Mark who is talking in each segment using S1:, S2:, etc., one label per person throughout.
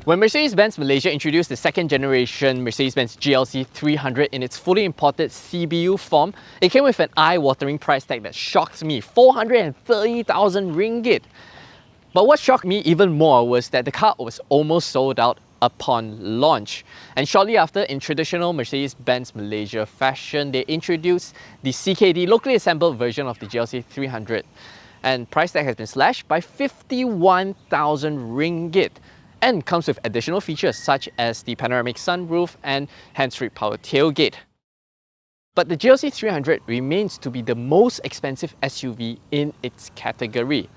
S1: When Mercedes-Benz Malaysia introduced the second generation Mercedes-Benz GLC 300 in its fully imported CBU form, it came with an eye-watering price tag that shocked me, 430,000 ringgit. But what shocked me even more was that the car was almost sold out upon launch. And shortly after, in traditional Mercedes-Benz Malaysia fashion, they introduced the CKD locally assembled version of the GLC 300. And price tag has been slashed by 51,000 ringgit. And comes with additional features such as the panoramic sunroof and hands-free power tailgate. But the GLC 300 remains to be the most expensive SUV in its category.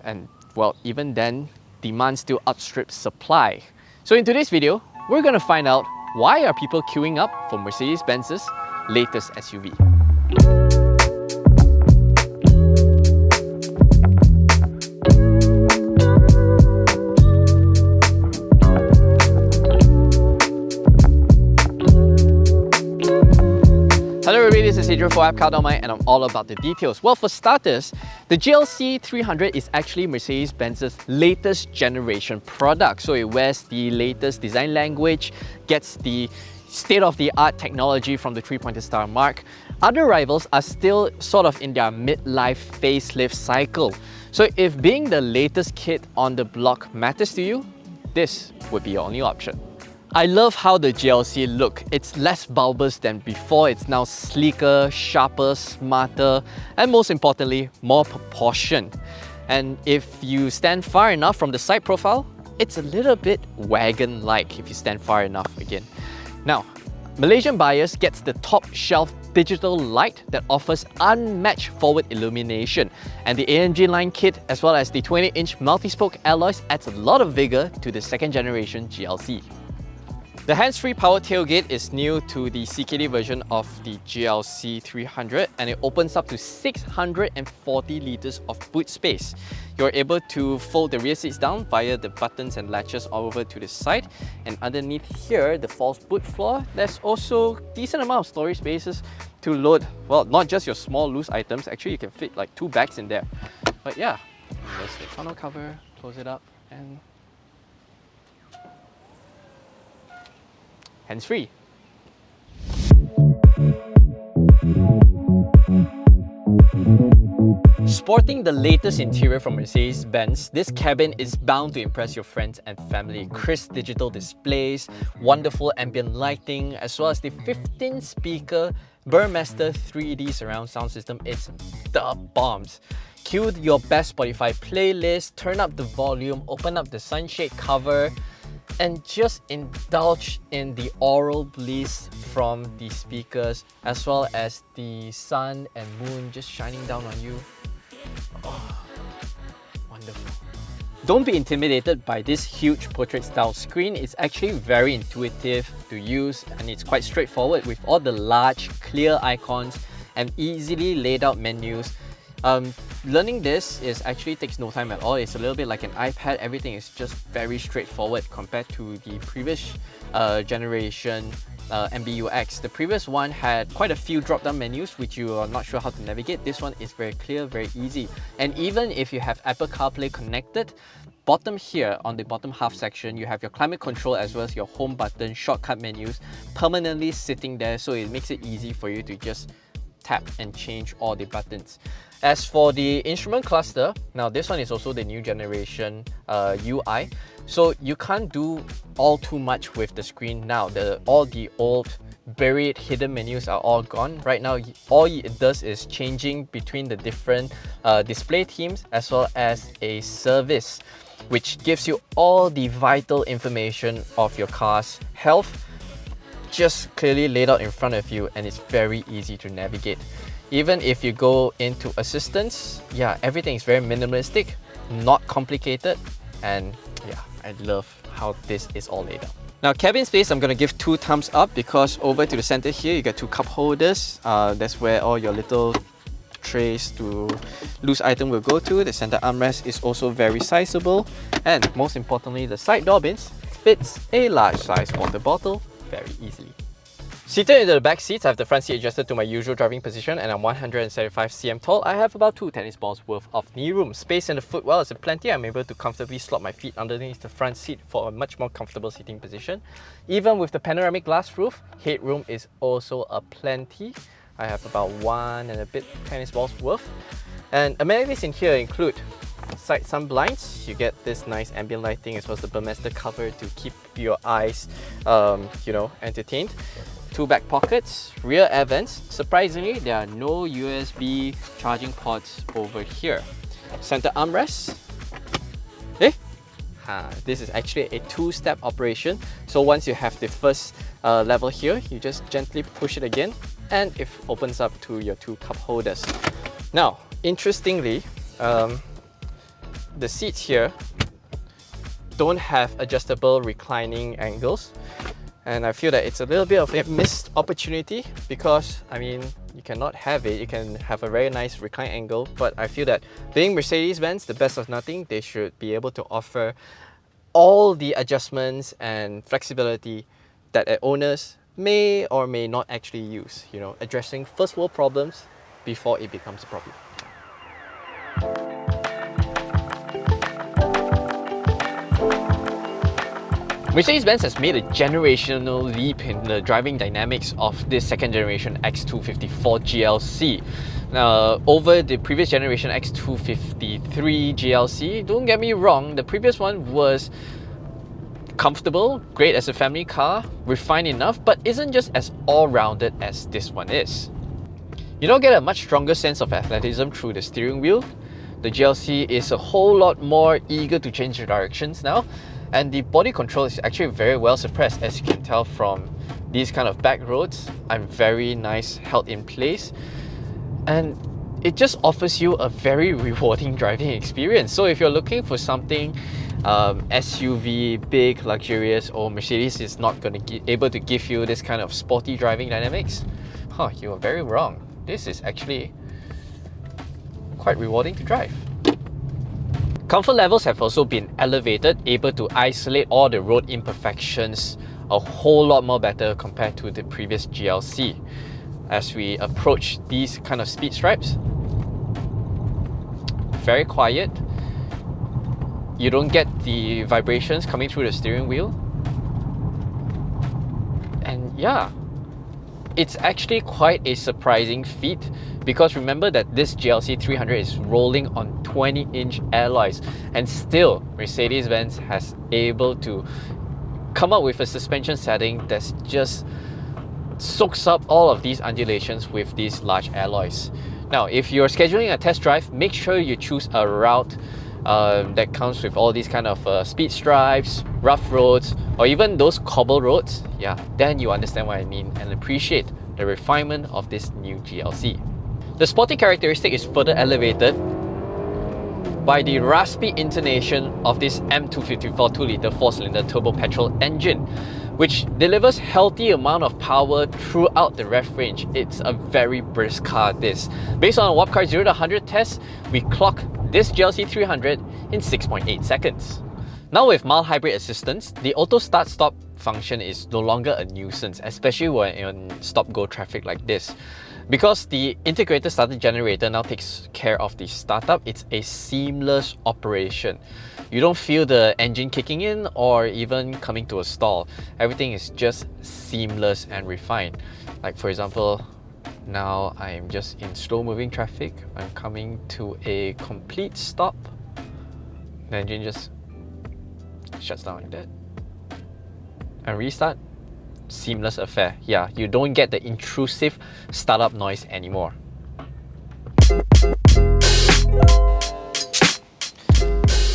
S1: And well, even then, demand still outstrips supply. So in today's video, we're going to find out why are people queuing up for Mercedes-Benz's latest SUV. Hello everybody, this is Adrian for WapCar.my and I'm all about the details. Well, for starters, the GLC 300 is actually Mercedes-Benz's latest generation product. So it wears the latest design language, gets the state-of-the-art technology from the 3-pointer star mark. Other rivals are still sort of in their midlife facelift cycle. So if being the latest kid on the block matters to you, this would be your only option. I love how the GLC look. It's less bulbous than before. It's now sleeker, sharper, smarter, and most importantly, more proportioned. And if you stand far enough from the side profile, it's a little bit wagon-like if you stand far enough again. Now, Malaysian buyers gets the top shelf digital light that offers unmatched forward illumination, and the AMG Line kit as well as the 20-inch multi-spoke alloys adds a lot of vigor to the second generation GLC. The hands-free power tailgate is new to the CKD version of the GLC 300 and it opens up to 640 litres of boot space. You're able to fold the rear seats down via the buttons and latches all over to the side, and underneath here, the false boot floor, there's also decent amount of storage spaces to load, well, not just your small loose items, actually you can fit like 2 bags in there. But yeah, there's the tonneau cover, close it up and hands-free. Sporting the latest interior from Mercedes-Benz, this cabin is bound to impress your friends and family. Crisp digital displays, wonderful ambient lighting, as well as the 15-speaker Burmester 3D surround sound system is the bombs. Cue your best Spotify playlist, turn up the volume, open up the sunshade cover, and just indulge in the aural bliss from the speakers as well as the sun and moon just shining down on you. Oh, wonderful. Don't be intimidated by this huge portrait style screen. It's actually very intuitive to use and it's quite straightforward with all the large clear icons and easily laid out menus. Learning this actually takes no time at all. It's a little bit like an iPad. Everything is just very straightforward compared to the previous generation MBUX. The previous one had quite a few drop-down menus which you are not sure how to navigate. This one is very clear, very easy. And even if you have Apple CarPlay connected, bottom here on the bottom half section, you have your climate control as well as your home button, shortcut menus permanently sitting there, so it makes it easy for you to just tap and change all the buttons. As for the instrument cluster, now this one is also the new generation UI, so you can't do all too much with the screen now. All the old buried hidden menus are all gone. Right now, all it does is changing between the different display themes as well as a service, which gives you all the vital information of your car's health just clearly laid out in front of you, and it's very easy to navigate. Even if you go into assistance, yeah, everything is very minimalistic, not complicated, and yeah, I love how this is all laid out. Now, cabin space, I'm going to give 2 thumbs up because over to the center here, you get 2 cup holders. That's where all your little trays to loose item will go to. The center armrest is also very sizable, and most importantly, the side door bins fits a large size water bottle very easily. Seated into the back seats, I have the front seat adjusted to my usual driving position and I'm 175 cm tall. I have about 2 tennis balls worth of knee room. Space in the footwell is plenty. I'm able to comfortably slot my feet underneath the front seat for a much more comfortable seating position. Even with the panoramic glass roof, headroom is also plenty. I have about 1 and a bit tennis balls worth. And amenities in here include side sun blinds. You get this nice ambient lighting as well as the Burmester cover to keep your eyes, entertained. 2 back pockets, rear air vents. Surprisingly, there are no USB charging ports over here. Center armrests. This is actually a 2-step operation. So once you have the first level here, you just gently push it again and it opens up to your 2 cup holders. Now, interestingly, the seats here don't have adjustable reclining angles. And I feel that it's a little bit of a missed opportunity because, I mean, you cannot have it. You can have a very nice recline angle, but I feel that being Mercedes-Benz, the best of nothing, they should be able to offer all the adjustments and flexibility that owners may or may not actually use, addressing first world problems before it becomes a problem. Mercedes-Benz has made a generational leap in the driving dynamics of this second generation X254 GLC. Now, over the previous generation X253 GLC, don't get me wrong, the previous one was comfortable, great as a family car, refined enough, but isn't just as all-rounded as this one is. You don't get a much stronger sense of athleticism through the steering wheel. The GLC is a whole lot more eager to change directions now. And the body control is actually very well suppressed, as you can tell from these kind of back roads. I'm very nice held in place. And it just offers you a very rewarding driving experience. So if you're looking for something SUV, big, luxurious, or Mercedes is not going to be able to give you this kind of sporty driving dynamics, you are very wrong. This is actually quite rewarding to drive. Comfort levels have also been elevated, able to isolate all the road imperfections a whole lot more better compared to the previous GLC. As we approach these kind of speed stripes, very quiet. You don't get the vibrations coming through the steering wheel. And yeah, it's actually quite a surprising feat, because remember that this GLC 300 is rolling on 20-inch alloys, and still Mercedes-Benz has able to come up with a suspension setting that's just soaks up all of these undulations with these large alloys. Now, if you're scheduling a test drive, make sure you choose a route that comes with all these kind of speed stripes, rough roads, or even those cobble roads. Yeah, then you understand what I mean and appreciate the refinement of this new GLC. The sporty characteristic is further elevated by the raspy intonation of this M254 2-litre 4-cylinder turbo petrol engine, which delivers healthy amount of power throughout the rev range. It's a very brisk car, this. Based on a WapCar 0 to 100 test, we clock this GLC 300 in 6.8 seconds. Now with mild hybrid assistance, the auto start-stop function is no longer a nuisance, especially when in stop-go traffic like this. Because the integrated starter generator now takes care of the startup, it's a seamless operation. You don't feel the engine kicking in or even coming to a stall. Everything is just seamless and refined. Like for example, now I'm just in slow-moving traffic. I'm coming to a complete stop. The engine just shuts down like that. And restart. Seamless affair. Yeah, you don't get the intrusive startup noise anymore.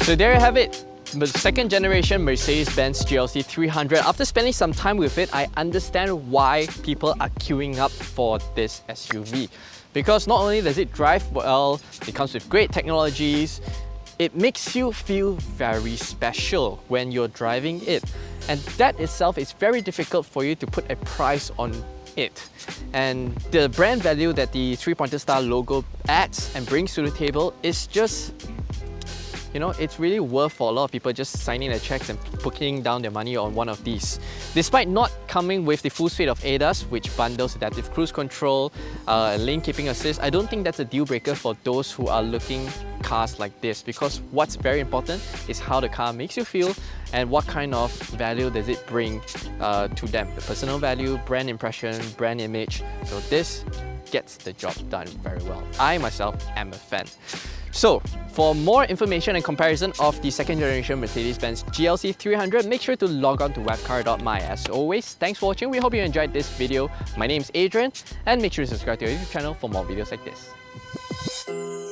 S1: So there you have it. The second generation Mercedes-Benz GLC 300. After spending some time with it, I understand why people are queuing up for this SUV. Because not only does it drive well, it comes with great technologies, it makes you feel very special when you're driving it. And that itself is very difficult for you to put a price on it. And the brand value that the 3-pointer star logo adds and brings to the table is just you know, it's really worth for a lot of people just signing their checks and putting down their money on one of these. Despite not coming with the full suite of ADAS, which bundles adaptive cruise control, lane keeping assist, I don't think that's a deal breaker for those who are looking cars like this, because what's very important is how the car makes you feel and what kind of value does it bring to them. The personal value, brand impression, brand image. So this gets the job done very well. I myself am a fan. So, for more information and comparison of the second generation Mercedes-Benz GLC 300, make sure to log on to WapCar.my. As always, thanks for watching. We hope you enjoyed this video. My name is Adrian, and make sure to subscribe to our YouTube channel for more videos like this.